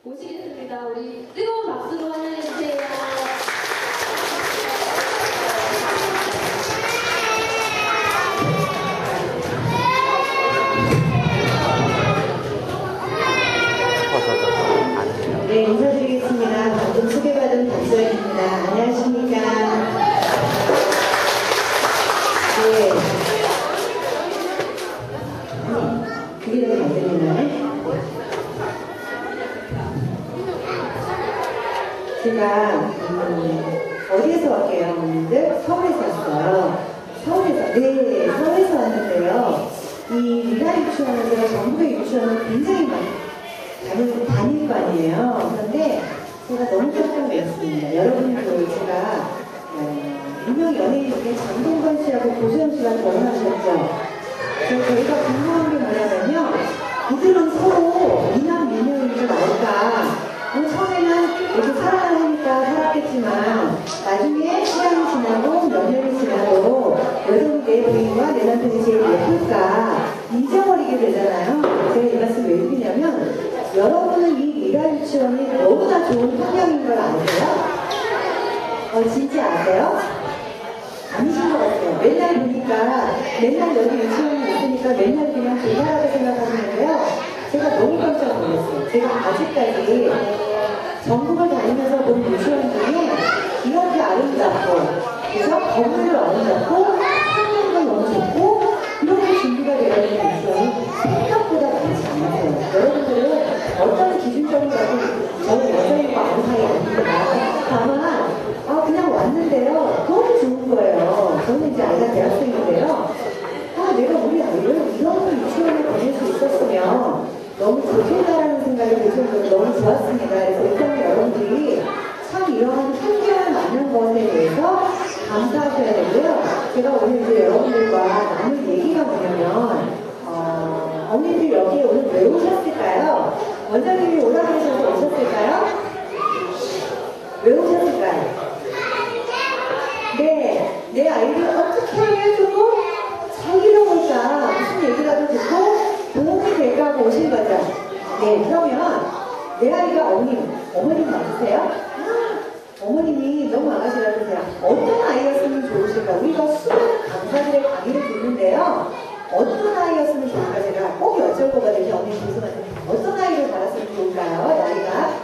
모시겠습니다. 우리 뜨거운 박수로 환영해주세요. 네, 인사드리겠습니다. 방금 소개받은 박소연입니다. 안녕하십니까. 네. 그게 너무 안 들리나요? 제가 어디에서 왔게요, 어머님들? 서울에서 왔어요. 서울에서 왔는데요. 이 미나 유치원은 제가 전국의 유치원을 굉장히 많이 다닐 거 아니에요. 그런데 제가 너무 깜짝 놀랐습니다. 여러분들 제가 유명 연예인 중에 장동건 씨하고 고소영 씨가 결혼하셨죠. 저희가 궁금한 게 뭐냐면요. 이들은 서로 미남 미녀인 줄 알까? 처음에는 이렇게 사랑을 하니까 살았겠지만 나중에 시간이 지나고 몇 년이 지나도 여전히 내 부인과 내 남편이 제일 예쁠까 잊어버리게 되잖아요. 제가 이 말씀 왜 드리냐면 여러분은 이 미라 유치원이 너무나 좋은 환경인 걸 아세요? 진짜 아세요? 아니신 것 같아요. 맨날 보니까 맨날 여기 유치원이 있으니까 맨날 그냥 대단하게 생각하시는데요. 제가 너무 깜짝 놀랐어요. 제가 아직까지 전국을 다니면서 본 유치원 중에 이렇게 아름답고 그래서 건물도 아름답고 환경도 너무 좋고 이렇게 준비가 되어 있는 유치원이 생각보다 많지 않아요. 여러분들은 어떤 기준점을 가지고 저는 여자이고 아는 사이 아닙니다. 다만 그냥 왔는데요. 너무 좋은 거예요. 저는 이제 아이가 대학생인데요. 내가 우리 아이를 이런 유치원에 보낼 수 있었으면 너무 좋겠다라는 생각이 들 정도로 너무 좋았습니다. 그래서 일단 여러분들이 참 이런 환경을 만난 것에 대해서 감사하셔야 되고요. 제가 오늘 이제 여러분들과 나눌 얘기가 뭐냐면 어머니들 여기에 오늘 왜 오셨을까요? 원장님이 오라고 하셔서 오셨을까요? 왜 오셨을까요? 네, 내 아이를 어떻게 하면 좀 사귀어볼까 무슨 얘기라도 듣고 도움이 될까 하고 오신 거죠. 네, 그러면 내 아이가 어머님 맞으세요? 어머님이 너무 아가씨라 그러세요. 어떤 아이였으면 좋으실까? 우리가 수많은 강사들의 강의를 듣는데요. 어떤 아이였으면 좋을까? 제가 꼭 여쭤볼 거거든요. 어머님 죄송한데 어떤 아이를 자랐으면 좋을까요? 나이가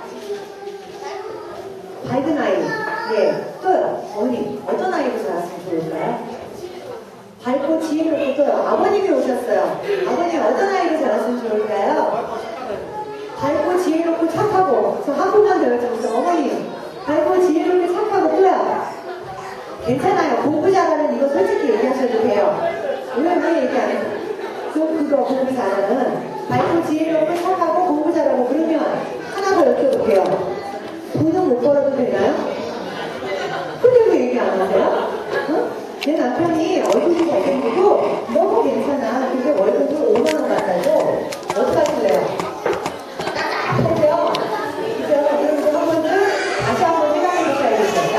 밝은 아이. 네, 또요. 어머님 어떤 아이를 자랐으면 좋을까요? 밝고 지혜롭고 또요. 아버님이 오셨어요. 아버님 어떤 아이를 자랐으면 좋을까요? 밝고 지혜롭고 착하고. 저 한 번만 더 여쭤보세요. 어머님 밝고 지혜롭고 착하고 또요. 괜찮아요. 공부 잘하는 이거 솔직히 얘기하셔도 돼요. 왜 얘기 안 해요? 그거 공부 잘하는 밝고 지혜롭고 착하고 공부 잘하고. 그러면 하나 더 여쭤볼게요. 돈은 못 벌어도 되나요? 근데 왜 얘기 안 하세요? 응? 내 남편이 얼굴이 잘생기고 너무 괜찮아. 근데 월급도 5만원 받아도 어떡하실래요? 딱딱하세요. 그래서 그러면서 한번은 다시 한번 생각해보셔야겠어요.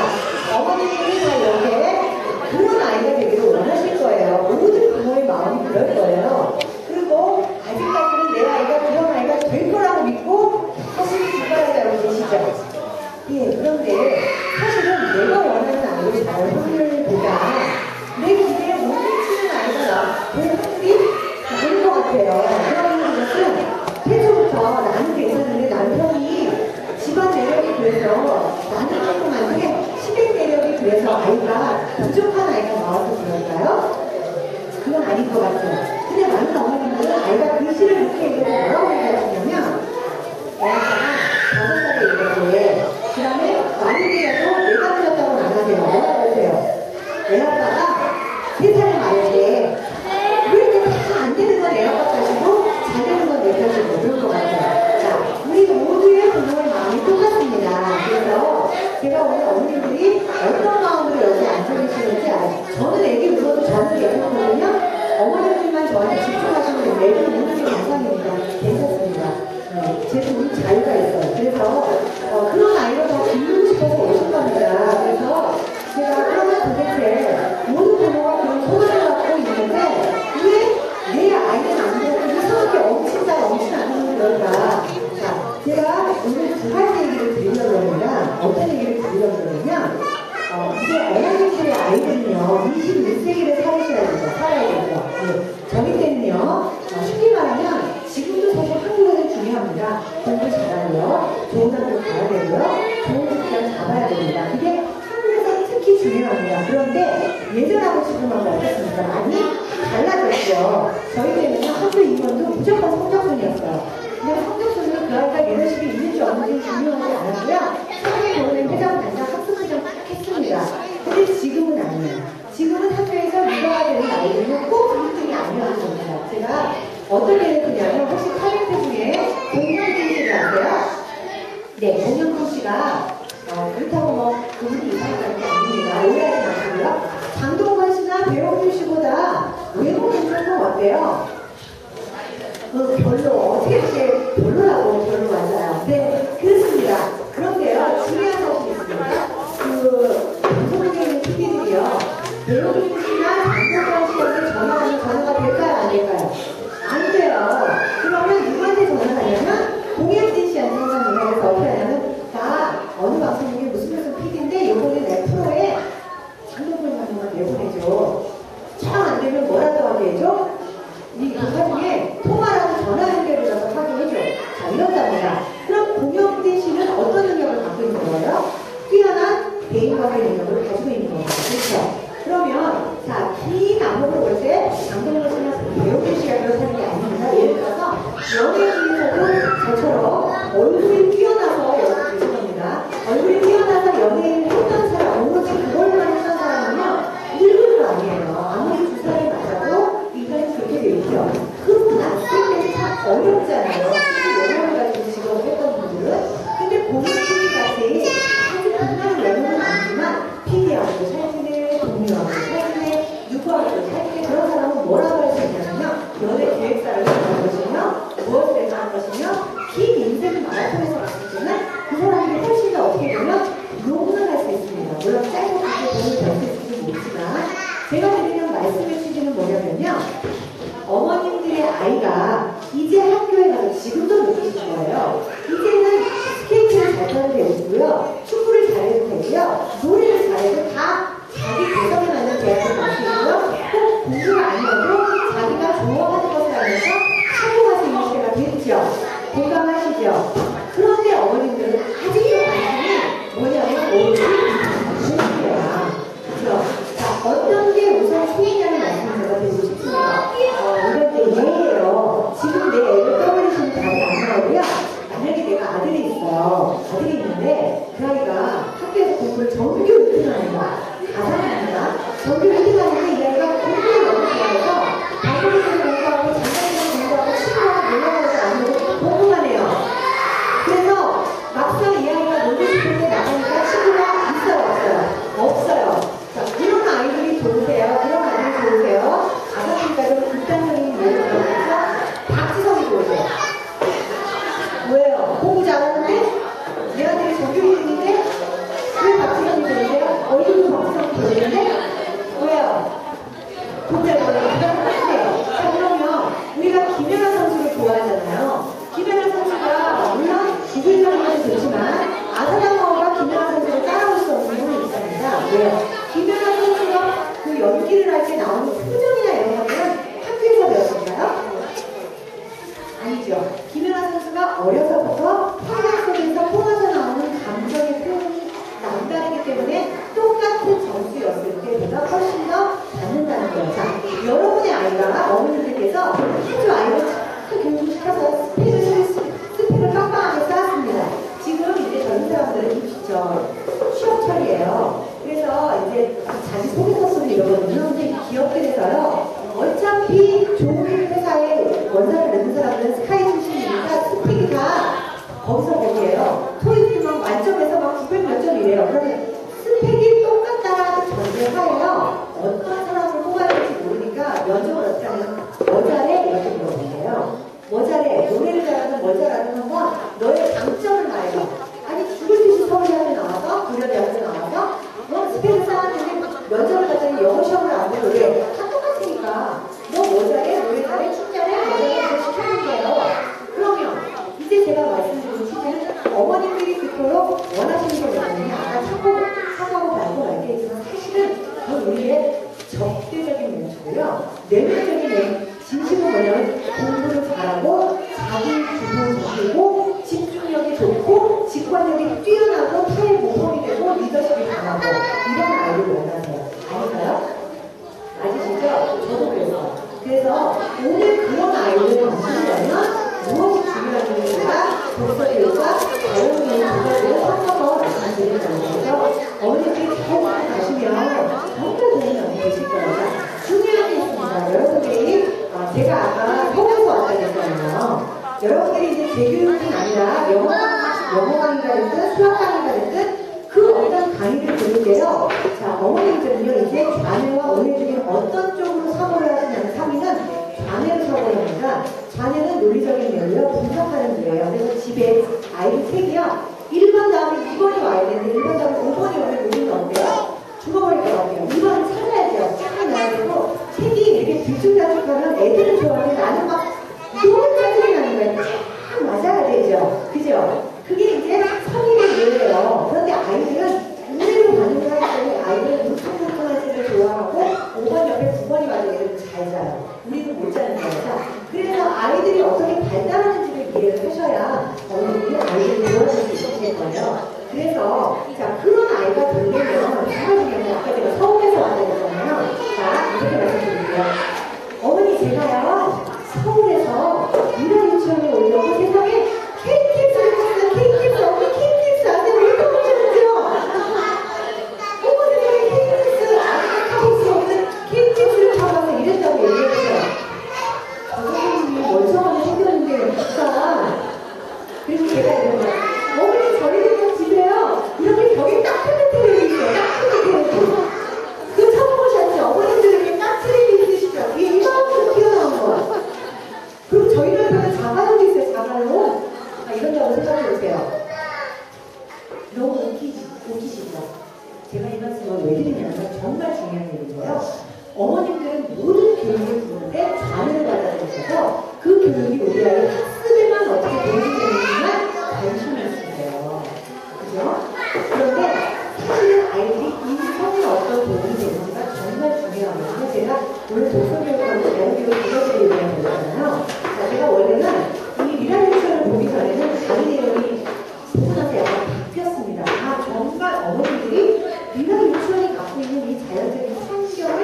어머님이 다 이렇게 그런 아이가 되기를 원하실 거예요. 모든 부모의 마음이 그럴 거예요. 그리고 아직까지는 내 아이가 그런 아이가 될 거라고 믿고 사실 뒷바라지하고 계시죠. 예, 그런데 사실은 내가 원하는 아이를 잘 확률보다 내 기대에 못 미치는 아이가 될 확률이 많은 것 같아요. 그런 것은 태초부터 나는 괜찮은데 남편이 집안 내력이 그래서 나는 조금 안 돼. 시댁 내력이 그래서 아이가 부족한 아이가 나와서 그럴까요? 그건 아닌 것 같아요. 근데 많은 어머님들은 아이가 글씨를 이렇게 얘기해서 뭐라고 얘기하시냐면 애가 5살에 있는데 그 다음에 말이라도 내가 틀렸다고는 안 하세요. 뭐라고 하세요? 내 아빠가 3살에 말할 때 왜 이렇게 다 안 되는 건 내 아빠 탓이고 잘 되는 건 내 탓이고 그럴 것 같아요. 자, 우리 모두의 부모의 마음이 똑같습니다. 그래서 제가 오늘 어머님들이 어떤 마음으로 여기 앉아계시는지 알아요. 저는 애기 울어도 저는 예쁘거든요. 어머님들만 저한테 집중하시면 내일은 모든 게 정상입니다. 괜찮습니다. 제 돈 자유가 있어요. 그래서 그런 아이를 더 기르고 싶어서 오신 겁니다. 그래서 제가 그러면 도대체 이제 어머님들의 아이들은요, 21세기를 살아야 되죠. 저희 때는요, 쉽게 말하면 지금도 사실 한국어는 중요합니다. 공부 잘하고요, 좋은 학교 가야 되고요, 좋은 직장 잡아야 됩니다. 이게 한국에서 특히 중요합니다. 그런데 예전하고 지금하고 어떻습니까? 많이 달라졌죠. 저희 때는요, 학교 인원도 무조건 성적순이었어요. 근데 성적순은 그 아이가 리더십이 있는지 없는지 중요하지 않았고요. 사회 교원의 회장, 반장, 학습회장 딱 했습니다. 근데 지금은 아니에요. 지금은 학교에서 리더가 되는 아이들은 꼭 1등이 아니어도 됩니다. 제가 어떤 예를 들냐면, 혹시 타len트 중에 공영진 씨를 아세요? 네, 공영진 씨가 그렇다고 뭐 그분이 이상하다는 게 아닙니다. 오해하지 마시고요. 장동건 씨나 배용준 씨보다 외모 괜찮은 거 어때요? 별로, 어떻게 이렇게 별로라고 별로 맞아요. 네, 그렇습니다. 그런데요, 중요한 것이 있습니다. 방송국에 있는 PD들이요, 배용준 씨나 장동건 씨한테 전화하면 전화가 될까요? 안 될까요? 안 돼요. 그러면 누구한테 전화하냐면, 공영진 씨한테 전화해서 어떻게 하냐면, 나 어느 방송국에 무슨 PD인데, 요번에 내 프로에 장동건 장동건 내보내줘. 참 안 되면 뭐라도 하게 해줘? 이 나중에 통화라도 전화 연결을 해서 하게 해줘. 자, 이런답니다. 그럼 공영진 씨는 어떤 능력을 갖고 있는 거예요? 뛰어난 대인관계 능력을 가지고 있는 거예요. 그렇죠? 그러면, 자, 긴 안목을 볼 때, 장동건 씨나 배용준 씨가 그렇다는 게 아닙니다. 예를 들어서, 연예인에서도 저처럼 얼굴이 뛰어나서, 죄송합니다. 얼굴이 뛰어나서 연예인을 했던 사람, 오로지 그걸만 했던 사람은요, 일부는 아니에요. 아무리 주사를 맞아도 인간이 그렇게 돼 있죠. 그분 안 쓸 때는 참 어렵잖아요. 특히 외모를 가지고 직업을 했던 분들은. 근데 공익분이 같이 사실 그날 외모는 아니지만 PD하고 사진에, 동료하고 사진에, 누구하고 사진에 그런 사람은 뭐라고 할 수 있냐면요. 연예 기획사를 하는 것이며, 무엇을 해서 하는 것이며, 긴 인생을 마라톤에서 갔을 때는 그 사람들이 훨씬 더 어떻게 보면 용을 할 수 있습니다. 물론 짧고 길게 돈을 벌 수 있을지 모르지만, 제가 드리는 말씀의 취지는 뭐냐면요. 어머님들의 아이가 이제 학교에 가서 지금도 느끼실 거예요. 이제는 스케이트를 잘 타도 되고요. 축구를 잘해도 되고요. 노래를 잘해도 다 자기 개성에 맞는 대학을 갈 수 있고요. 꼭 공부가 아니어도 자기가 좋아하는 것을 하면서 성공할 수 있는 시대가 됐죠. 공감하시죠? 그런데 어머님들은 아직도 관심이 뭐냐면 오로지 공부야. 그렇죠? 자, 어떤 게 우선 수행이라는 말씀을 제가 드리고 싶습니다. 이럴 때 예예요. 지금 내 애를 떠버리시는 답이 안 나오고요. 만약에 내가 아들이 있어요. 아들이 있는데 그 아이가 학교에서 공부를 정규 1등합니다. 가상입니다. 정규 1등하는데 이 아이가 공부를 너무 좋아해서 방송에서 공부하고 장난에서 공부하고 친구하고 놀러가서 안 오고 공부만 해요. 그래서 막상 이 아이가 놀고 싶을 때 나가니까 친구가 있어요? 없어요? 없어요. 자, 그런 아이들이 좋으세요? 그런 아이들이 좋으세요? 가상이니까 좀 극단적인 예를 들어서 박지성이 좋으세요? 왜요? 공부 잘하는데? 내 아들이 정규 1등인데? 왜 박지성이 좋으세요? 얼굴도 박지성이 좋은데? 왜요? 공부 잘하는데? 자, 그러면 우리가 김연아 선수를 좋아하잖아요. 김연아 선수가 물론 기술적으로는 좋지만 아사다마오가 김연아 선수를 따라올 수 없는 부분이 있습니다. 왜요? 김연아 선수가 그 연기를 할 때 나오는 표정이나 이런 것들은 학교에서 배웠을까요? 아니죠. 김연아 선수가 어려서부터 화면 속에서 뿜어져 나오는 감정의 표현이 남다르기 때문에 똑같은 점수였을 때 내가 훨씬 더 받는다는 거예요. 자, 여러분의 아이가 어머니들께서 아주 아이를 잘 교육시켜서 스펙을 빵빵하게 쌓았습니다. 지금 이제 젊은 사람들은 입시죠. 취업철이에요. 그래서 이제 자기 소개서를 이러거든요. 근데 기업들에서요. 어차피 좋은 회사에 원사를 내는 사람들은 스카이 출신이니까 스펙이 다 거기서 거기에요. 토익도 막 만점에서 막 900 만점이래요. 그러면 스펙이 똑같다라는 전제하에요. 어떤 사람을 뽑아야 될지 모르니까 면접을 어떻게 하면 뭐 잘해? 이렇게 물어보세요. 뭐 잘해? 노래를 잘하든 뭘 잘하든 한번 너의 장점을 말해봐. 아니 죽을 듯이 서울대학에 나와서 고려대학에 나와서 스펙을 쌓았는데 면접을 갔더니 영어 시험을 안 보고 왜? 다 똑같으니까 너 뭐 잘해? 노래 잘해? 춤 잘해? 뭐 잘해? 이거 시켜준 거예요. 그러면 이제 제가 말씀드린 취지는 뛰어나고 타의 모범이 되고 리더십이 강하고 이런 아이를 원하세요. 아닌가요? 맞으시죠? 저도 그랬어요. 그래서 오늘 그런 아이를 만들려면 무엇이 중요한지가 독서교육과 자연교육 두 가지를 섞어서 말씀드릴 거예요. 그래서 어머니들이 잘 가시면 정말 도움이 많이 되실 거예요. 중요한 게 있습니다. 여러분들이 제가 아까 서울에서 왔다고 했잖아요. 여러분들이 이제 재교육이 아니라 영어 강의가 됐든 수학 강의가 됐든 그 어떤 강의를 들을게요. 자, 어머님들은요, 이제 자녀와 오해 중에 어떤 쪽으로 사고를 하시냐면 3위는 자녀를 사고를 합니다. 자녀는 논리적인 뇌고요, 분석하는 뇌예요. 그래서 집에 아이들 책이요, 1번 다음에 2번이 와야 되는데 1번 다음에 5번이 오면 우리는 어때요? 죽어버릴 것 같아요. 2번은 찾아야죠. 쫙 나야 되고 책이 이렇게 들쭉날쭉하면 애들은 좋아하는데 나는 막 너무 짜증이 나는 거예요. 쫙 맞아야 되죠. 그죠? 그게 이제 성인의 뇌예요. 그런데 아이들은 의외로 반응을 하기 때문에 아이들은 물컹물컹한 책을 좋아하고 5번 옆에 9번이 와도 애들은 잘 자요. 우리는 못 자는 거예요. 그래서 아이들이 어떻게 발달하는지를 이해를 하셔야 어머니들이 아이들을 도와줄 수 있으실 거예요. 그래서 자, 그런 아이가 되려면 정말 중요한 게 아까 제가 서울에서 왔다고 했잖아요. 자, 이렇게 말씀드릴게요. 어머니 제가요 서울에서 유라 유치원에 오려고 세상에 KTX를 탔어요. KTX 어머니 KTX 아세요? 왜 이렇게 오셨죠? 어머 세상에 KTX 아무나 타볼 수 없는 KTX를 타봐서 이랬다고 얘기했어요. 저 선생님이 멀쩡하게 생겼는데 진짜. 그래서 제가 이런 거예요. 어머니 저희 집에요 이렇게 벽에 까트레일이 있어요. 까트레일. 그거 처음 보셨죠? 어머님들에게 까트레일이 있으시죠? 이게 이만큼 튀어나온 거야. 그리고 저희 집에는 자가용이 있어요. 자가용. 이런다고 생각해보세요. 너무 웃기시죠? 제가 이 말씀을 왜 드리냐면 정말 중요한 얘기인데요. 어머님들은 모든 교육을 듣는데 자녀를 받아들이셔서 그 교육이 우리 아이 학습에만 어떻게 도움이 되는지만 관심이 있으세요. 그죠? 그런데 사실은 아이들이 인성에 어떤 도움이 되는지가 정말 중요하거든요. 제가 오늘 독서교육하고 자연교육 두 가지를 얘기하고 있잖아요. 자, 제가 원래는 이 미라 유치원을 보기 전에는 다른 내용이 보고 나서 약간 바뀌었습니다. 아, 정말 어머니들이 미라 유치원이 갖고 있는 이 자연적인 환경을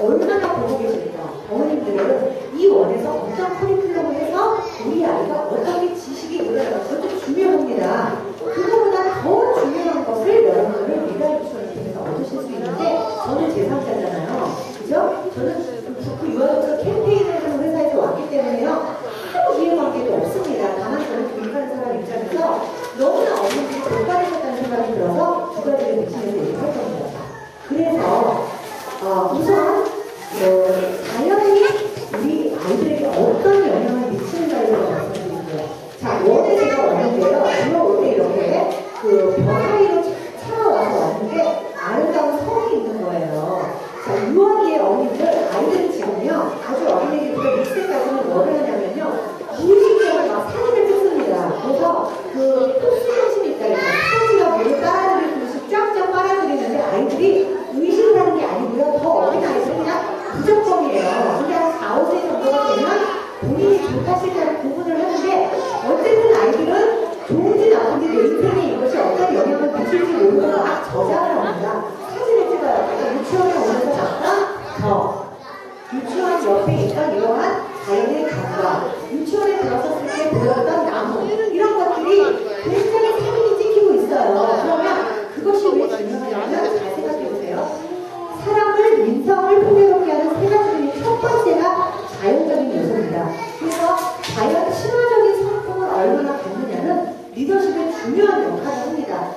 얼마나 보고 계실까. 어머님들은 이 원에서 어떤 커리큘럼을 해서 우리 아이가 어떻게 지식이 올라가는 것도 중요합니다. 그거보다 더 중요한 것을 여러분들은 미라 유치원을 통해서 얻으실 수 있는데 저는 제3자잖아요. 그죠? 저는 그 유아독서 캠페인을 하는 회사에서 왔기 때문에요. 아무 이해관계도 없습니다. 다만 저는 교육하는 사람 입장에서 너무나 어머니들이 돌발하셨다는 생각이 들어서 두 가지를 맥심해서 얘기할 겁니다. 그래서 우선 자연이 우리 아이들에게 어떤 영향을 미치는가에 대해서 말씀드릴게요. 자, 원에 제가 왔는데요. 올라올 때 이렇게 그 벽 사이로 차와서 왔는데 아름다운 성이 있는 거예요. 자, 유아기의 어머니들, 아이들은 지금요, 아주 어린애기부터 6세까지는 뭐를 하냐면요, 무의식적으로 막 사진을 찍습니다. 그래서 그 포스팅심이 있다 그래서 사지가 물을 빨아들이듯이 쫙쫙 빨아들이는데 아이들이 의식을 하는 게 아니고요. 더 어린 아이들은 그냥 무조건이에요. 근데 한 4, 5세 정도가 되면 본인이 좋다 싫다를 구분을 하는데 어쨌든 아이들은 좋은지 나쁜지 내 인생에 이것이 어떤 영향을 미칠지 모르고 막 저장을 합니다. 사진을 찍어요. 그러니까 유치원에 오면서 잠깐 유치원 옆에 있던 이러한 자연의 경과, 유치원에 들어섰을 때 보였던 나무, 이런 것들이 굉장히 사진이 찍히고 있어요. 그러면 그것이 왜 중요하냐면 잘 생각해보세요. 사람을, 인성을 풍요롭게 하는 세 가지 중에 첫 번째가 자연적인 요소입니다. 그래서 자연 친화적인 성품을 얼마나 갖느냐는 리더십의 중요한 역할을 합니다.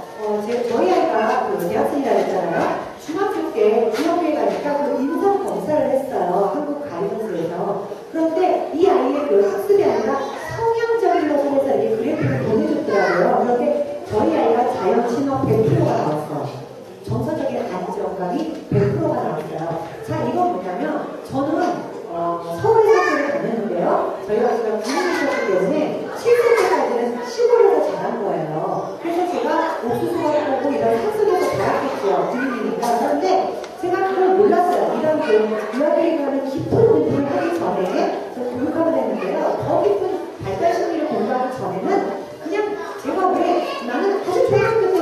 저희 아이가 그 대학생이라 했잖아요. 중학교 때 중학교에 가니까 그 인성 검사를 했어요. 한국 가이던스에서. 그런데 이 아이의 그 학습이 아니라 성향적인 것을 해서 이렇게 그래프를 보내줬더라고요. 그런데 저희 아이가 자연 친화 100%가 나왔어요. 정서적인 안정감이 100%가 나왔어요. 자, 이건 뭐냐면 저는 서울에 학교를 다녔는데요. 저희가 지금 부모님이셨기 때문에 7세 때까지는 시골에서 자란 거예요. 그래서 제가 옥수수가 보고 이런 산속에서 자랐겠죠. 주민이니까. 그런데 제가 그걸 몰랐어요. 이런 유아교육하는 깊은 공부를 하기 전에 저 교육학을 했는데요. 더 깊은 발달 심리를 공부하기 전에는 그냥 제가 왜 나는 아주 초등학교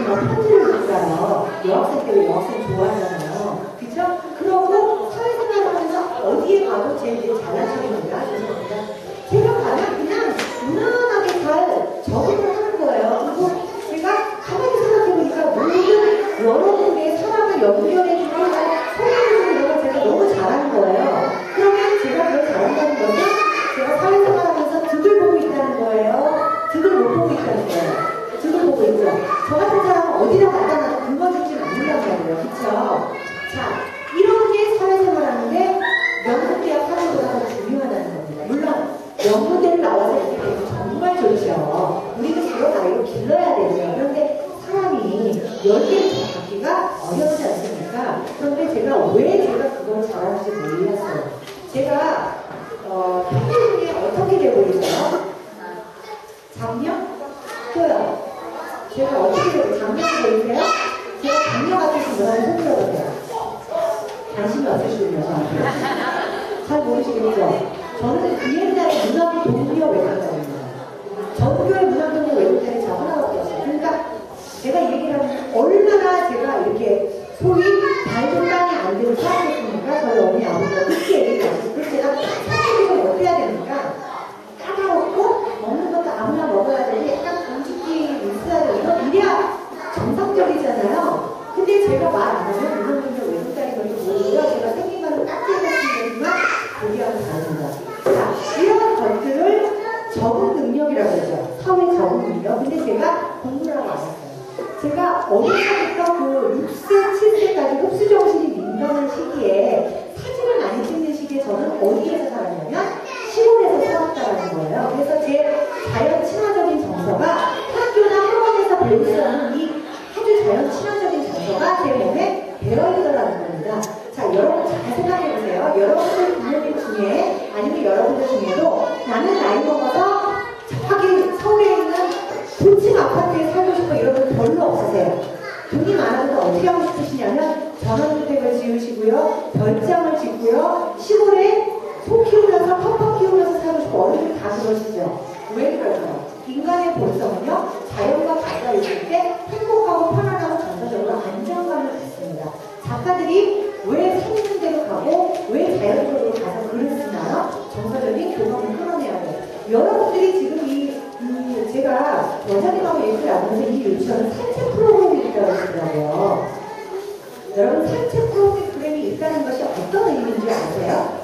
제가 편지를 써요. 여학생 때 여학생 좋아하잖아요. 그쵸? 그러고 사회생활을 하면서 어디에 가도 제일 잘난 척입니다. 제가 가면 그냥 무난하게 잘 적응을 하는 거예요. 그리고 제가 가만히 생각해보니까 모든 여러분의 사람을 연결해주고 소개해주고 이런 걸 제가 너무 잘하는 거예요. 그러면 제가 그걸 잘한다는 것은 제가 사회생활하면서 득을 보고 있다는 거예요. 득을 못 보고 있다는 거예요. 득을 보고 있죠. 저 같은 사람은 어디다 갖다 놔도 굶어주진 않는단 말이에요. 그쵸? 자, 이런 게 사회생활하는데 명문대학 하는 것보다 더 중요하다는 겁니다. 물론 명문대를 나와서 이렇게 되면 정말 좋죠. 우리는 그런 아이로 길러야 되죠. 그런데 사람이 10개를 잡기가 어렵지 않습니까? 그런데 제가 왜 제가 그걸 잘하는지 몰랐어요. 제가 평균이 어떻게 되고 있어요? 작년? 또요. 제가 어떻게 되고 작년이 보이세요? 제가 작년 같은 분들은 손 들어보세요. 관심이 없으시군요, 저한테. 잘 모르시겠죠? 저는 그 옛날에 문학의 동료 외국자입니다. 전교의 문학 동료 외국자는 저 하나밖에 없어요. 그러니까 제가 이 얘기를 하면 얼마나 제가 이렇게 소위 발도 땅에 안 되는 사람이었습니까? 저희 어머니 아버지가 그렇게 얘기했어요. 그래서 제가 사람들을 어떻게 해야 됩니까? 까다롭고 먹는 것도 아무나 먹어야 되는데 약간 정직기 있어야 되고 이래야 정상적이잖아요. 근데 제가 말 안 하면 문학 동료 외국자인 것도 모르고요. 제가 생긴 거는 깍지해봤으면 거기하고 다릅니다. 자, 이런 것들을 적응 능력이라고 하죠. 사회 적응 능력. 근데 제가 공부를 하고 안 했어요. 제가 어릴 때부터 그 6세, 7세까지 흡수 정신이 민감한 시기에 사진을 많이 찍는 시기에 저는 어디에서 살았냐면 시골에서 살았다는 거예요. 그래서 제 자연 친화적인 정서가 학교나 학원에서 배울 수 없는 이 아주 자연 친화적인 정서가 제 몸에 배어있더라는 겁니다. 자, 여러분 잘 생각해보세요. 여러분들 부모님 중에 아니면 여러분들 중에도 나는 나이 먹어서 저기 서울에 있는 고층 아파트에 살고 싶어 이런 분 별로 없으세요. 돈이 많아서 어떻게 하고 싶으시냐면 전원주택을 지으시고요. 별장을 짓고요. 시골에 소 키우면서 팍팍 키우면서 살고 싶어 어른들 다 그러시죠. 왜 그럴까요? 인간의 본성은요. 자연과 가까이 있을 때 행복하고 편안하고 정서적으로 안정감을 갖습니다. 작가들이 왜 사는 대로 가고 왜 자연적으로 가서 글을 쓰나요? 정서적인 교감을 끌어내야 돼요. 여러분들이 지금 제가 원장님하고 얘기를 나누면서 이 유치원은 산책 프로그램이 있다고 하시더라고요. 여러분 산책 프로그램이 있다는 것이 어떤 의미인지 아세요?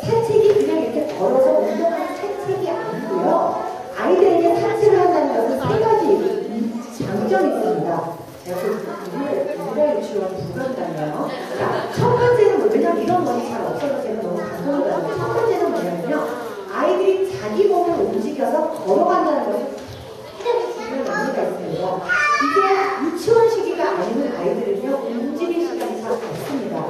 산책이 그냥 이렇게 걸어서 운동하는 산책이 아니고요. 아이들에게 산책을 한다는 것은 세 가지 장점이 있습니다. 제가 우리가 유치원 불간다네요. 자, 첫 번째는 왜냐면 이런 것이 잘 없어서 제가 너무 감동을 받아요. 첫 번째는 뭐냐면요. 아이들이 자기 몸을 움직여서 걸어간다는 것이 굉장히 중요한 의미가 있습니다. 이게 유치원 시기가 아니면 아이들은요, 움직일 시간이 잘 없습니다.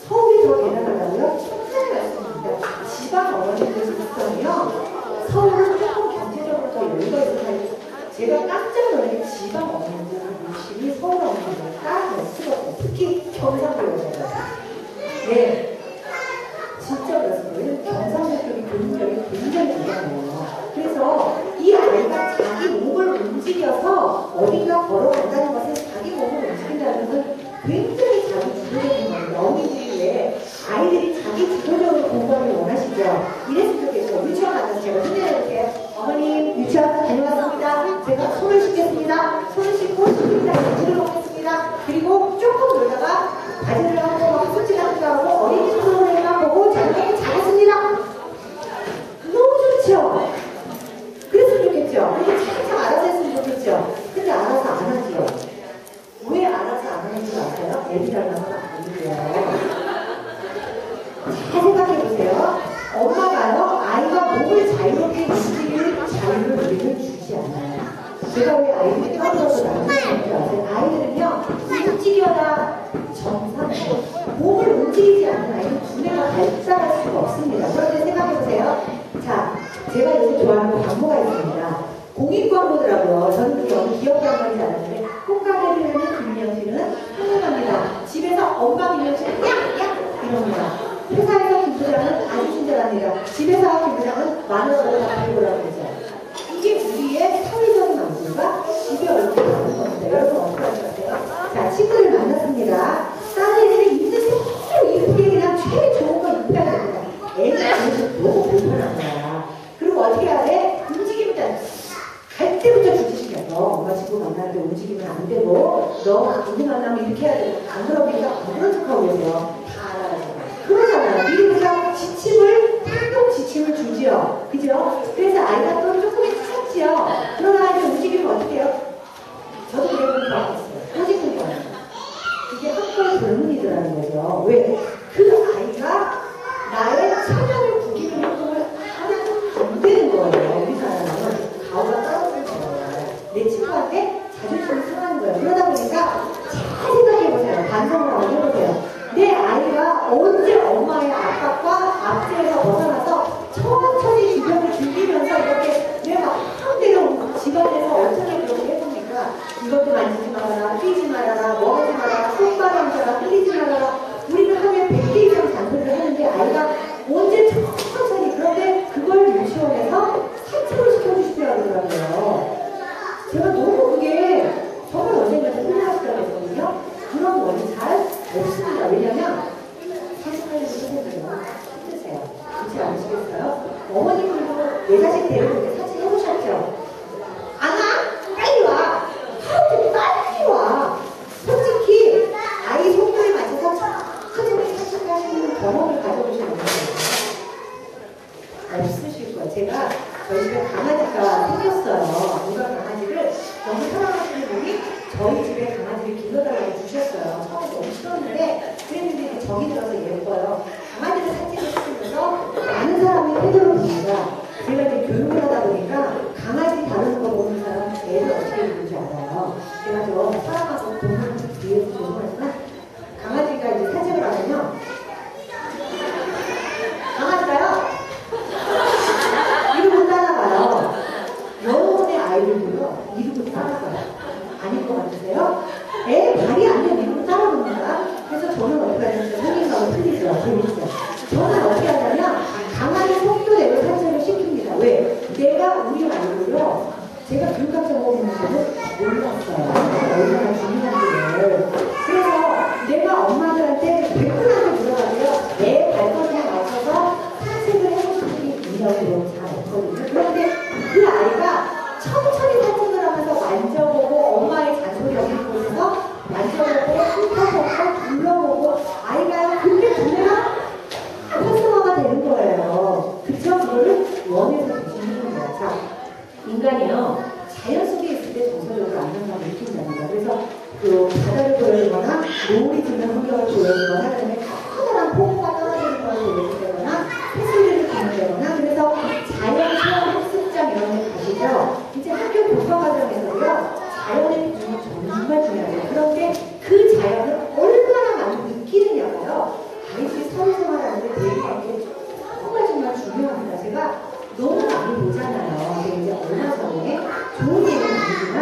서울이 더 대단하다고요? 천천히 말씀드립니다. 지방 어머니들 특성이요. 서울은 조금 경제적으로 더 여유가 있어서 제가 깜짝 놀라게 지방 어머니들 열심히 서울 어머니들 따로 쓰거든요. 특히 경상도에서. 네. 진짜 그렇습니다. 경상도 쪽이 교육력이 굉장히 중요해요. 그래서 이 아이가 자기 몸을 움직여서 어딘가 걸어간다는 것은 자기 몸을 움직인다는 것은 굉장히 자기 주도적인 겁니다. 어머니들이 왜 아이들이 자기 주도적으로 공부하길 원하시죠? 이랬으면 좋겠어요. 유치원 가서 제가 혼내볼게요. 어머님 유치원 다녀왔습니다. 제가 손을 씻겠습니다. 손을 씻고 씻습니다. 물을 먹겠습니다. 그리고 조금 놀다가 바지를 하고 막 손질 같은 거 하고 어린이 프로그램만 보고 잘했습니다. 너무 좋죠? 그랬으면 좋겠죠? 그리고 차차 알아서 했으면 좋겠죠? 근데 알아서 안 하죠? 왜 알아서 안 하는 줄 아세요? 애기 닮아서 아니고요. 잘 생각해보세요. 엄마가요, 아이가 몸을 자유롭게 움직일 자유를 우리는 주지 않아요. 제가 왜 아이들이 떠들어서 나누는 줄 아세요? 아이들은요, 움직여라 정상으로 몸을 움직이지 않는 아이는 두뇌가 발달할 수가 없습니다. 그런데 생각해보세요. 자, 제가 요새 좋아하는 광고가 있습니다. 공익 광고더라고요. 저는 여기 기억 광고인지 알았는데 콩가게를 하는 김명씨는 훌륭합니다. 집에서 엄마 김명씨는 야! 이럽니다. 회사에서 김부장은 아주 친절합니다. 집에서 김부장은 만원으로 다 드리고라고 그러죠. 이게 우리의 사회적인 안보가 집에 얼굴 가는 겁니다. 여러분 어떻게 하세요? 친구를 만났습니다. 다른 애들은 입는 새로 이쁘게 그냥 제일 좋은 거 입혀야 됩니다. 애는 너무 불편한 거야. 그리고 어떻게 해야 돼? 움직이면 갈 때부터 주지시켜서 엄마 친구 만날 때 움직이면 안 되고 너 누구 만나면 이렇게 해야 되고 안 그러니까 안 그런 척하고 계세요. 다 알아요. 그러잖아요. 미리 우리가 지침을 행동 지침을 주지요. 그죠? 그래서 아이가 또 조금씩 찾지요. 그러나 이제 움직이면 어떻게 해요? 저도 그래 본 경험이 있어요. 꼬집은 거예요. 이게 학교의 불문이더라는 거죠. 왜? 그 아이가 나의 체면을 구기는 행동을 하면 안 되는 거예요. 우리 사람은 가오가 떨어질 거예요. 내 친구한테 자존심이 상하는 거예요. 그러다 보니까 잘 생각해보세요. 반성을 한번 해보세요. 내 아이가 언제 엄마의 압박과 압제에서 벗어나서 천천히 주변을 즐기면서 이렇게 내가 마음대로 집안에서 어떻게 그렇게 해봅니까? 이것도 만지지 말아라, 뛰지 말아라, 먹지 말아라, 손바닥 얹어라, 흘리지 말아라. 우리는 하루에 100개 이상 잔소리를 하는데 아이가 언제 천천히 그런데 그걸 유치원에서 산책을 시켜주시더라 그러더라고요. 제가 너무 그게 정말 원장님한테 훌륭하시다고 했거든요. 그런 원이 잘 없습니다. 왜냐면 사실은 선생님들은 힘드세요. 그렇지 않으시겠어요? 어머님들도 내 자식 데리고 이렇게 사진 해보셨죠? 안 와? 빨리 와! 하루 빨리 와! 솔직히 아이 속도에 맞춰서 천천히 사진하시는 경험을 가져보시면 없으실 거예요. 제가 저희 집에 강아지가 생겼어요. 누가 강아지를 너무 사랑하시는 분이 저희 집에 강아지를 길러달라고 주셨어요. 처음에 너무 싫었는데 그랬는데 이제 정이 들어서 예뻐요. 강아지를 산책을 시키면서 많은 사람이 태도를 봅니다. 제가 이제 교육을 하다 보니까 강아지 다루는 거 보는 사람 애를 어떻게 보는지 알아요. 제가 좀 사람하고 동물 뒤에서 죄송하지만 강아지가 이제 산책을 하면요. 강아지가요. 이름을 따라가요. 여러분의 아이들도요. 이름을 따라가요. 아닐 것 같으세요? 애 발이 안 되면 이름을 따라갑니다. 그래서 저는 어떻게 하냐면 선생님하고 틀리죠. 재밌죠. 저는 어떻게 하냐면 강아지 속도대로 산책을 시킵니다. 왜? 내가 우리 아이들요. 제가 교육학자고 있는 거는 몰랐어요. 얼마나 중요한 일을. 그래서 내가 엄마들한테 100분한테 물어봐도요. 내 발걸음에 맞춰서 산책을 해보시는 게 이라고 잘 없거든요. 그런데 그 아이가 천천히 산책을 하면서 만져보고 엄마의 잔소리 없는 곳에서 만져보고 훑어보고 둘러보고 아이가 그렇게 두뇌가 활성화가 되는 거예요. 그쵸? 그거를 원에서 보시는 거예요. 자, 인간이요. 자연 속에 있을 때 정서적으로 안정감을 느낀답니다. 그래서 그 바다를 보여주거나 노을이 지는 환경을 보여주거나 그다음에 커다란 폭우가 떨어지는 걸 보여주거나 햇소리를 보여주거나 그래서 자연 체험 학습장 이런 데 가시죠. 이제 학교 교과 과정에서도요. 자연의 비중이 정말 중요해요. 그런데 그 자연을 얼마나 많이 느끼느냐가요. 아이들이 사회생활하는데 대입하는 게 정말 중요합니다. 제가 너무 많이 보잖아요. 근데 이제 얼마 전에 좋은 얘기는 아니지만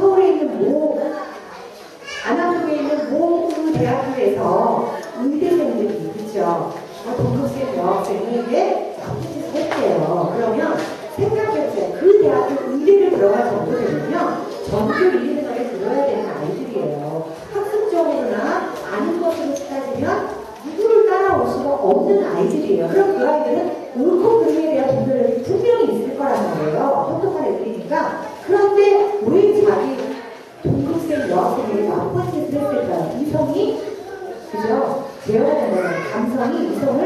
서울에 있는 안암동에 있는 그 대학교에서 의대생들이 그쵸? 동급생 여학생에게 나쁜 짓을 했대요. 그러면 생각해보세요. 그 대학교 의대를 들어갈 정도 되면요. 전교 1, 2등에 들어야 되는 아이들이에요. 학습적으로나 아는 것으로 따지면 누구를 따라올 수가 없는 아이들이에요. 그럼 그 아이들은 옳고 그름에 대한 분별력이 분명히 있을 거란 말이에요. 똑똑한 애들이니까. 그런데 왜 자기 동급생 여학생에게 나쁜 짓을 했을까요? 이성이 그죠? 배워야 되는 감성이 이성을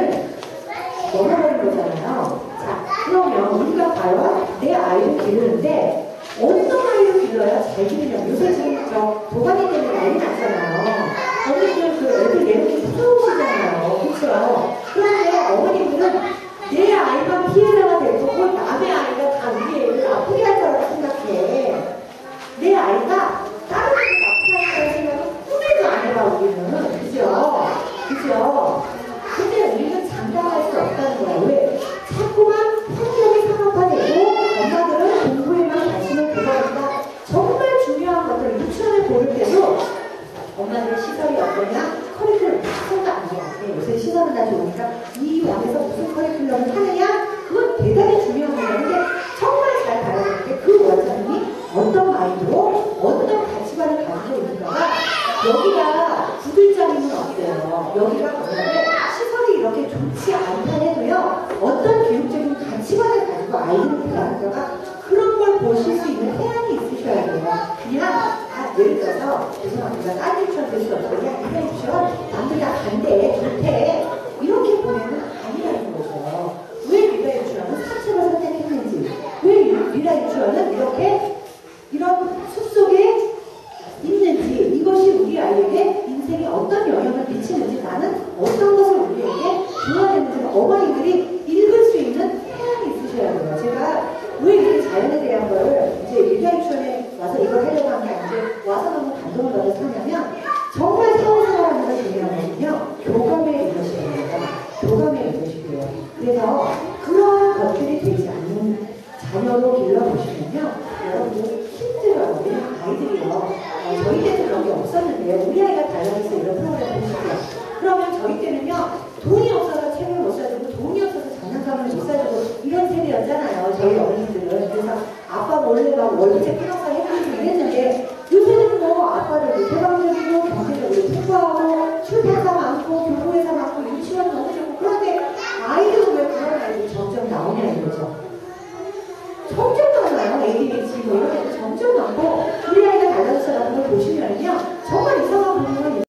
넘어버린 거잖아요. 자, 그러면 우리가 과연 내 아이를 기르는데 어떤 아이를 길러야 잘 기르냐면 요새 지금 도가니 때문에 난리 났잖아요. 어머니들 그 애들 내놓기 무서우시잖아요. 그렇죠? 그런데 어머님들은 내 아이가 피해자가 될 거고 남의 아이가 다 우리 애를 아프게 할 거라고 생각해. 내 아이가 다른 애를 아프게 할 거라고 생각은 꿈에도 안 해봐 우리는. 그죠? 그죠? 근데 우리는 장담할 수 없다는 거야. 왜? 자꾸만 환경이 상업화되고 엄마들은 공부에만 관심을 두어보니까 정말 중요한 것들 유치원에 보낼 때도 엄마들 시설이 어떠냐? 커리큘럼 하나도 안 돼. 요새 시설은 다 좋으니까 이 왕에서 무슨 커리큘럼을 하느냐? 그건 그래서 죄송합니다. 딴 유치원 될 수 없어요. 그냥 이런 유치원 남들 다 반대, 좋대. 이렇게 보내는 아니라는 거죠. 왜 미라 유치원은 사채를 선택했는지, 왜 미라 유치원은 이렇게 이런 숲속에 있는지, 이것이 우리 아이에게 인생에 어떤 영향을 미치는지, 나는 어떤 것을 우리에게 줘야 되는지 어머니들이 읽을 수 있는 태양이 있으셔야 돼요. 제가 왜 이렇게 자연에 대한 걸 이제 미라 유치원에 와서 이걸 하려고 한 게 아니고 와서 너무 감동을 받아서 하냐면, 정말 사회생활하는 게 중요한 거는요, 교감의 이것이에요. 교감의 이것이고요. 그래서 그런 것들이 되지 않는 자녀로 길러보시면요, 여러분들 힘들어요. 왜냐면 아이들이요, 저희 때는 그런 게 없었는데요. 우리 아이가 달라져서 이런 프로그램을 보시고요. 그러면 저희 때는요, 돈이 없어서 책을 못 사주고, 돈이 없어서 장난감을 못 사주고, 이런 세대였잖아요. 저희 어머니들은. 그래서 아빠 몰래 막 월급책 끊어서 해주고 이랬는데, 요새는 뭐 아빠들도 개방적이고, 경제적으로 풍부하고, 출판사 많고, 교보회사 많고, 유치원 너무 좋고, 그런데 아이들은 왜 그런 아이들이 점점 나오냐 이거죠. 점점 많아요. ADHD 뭐 이런 애들 점점 많고, 우리 아이가 달라졌다는 걸 보시면요,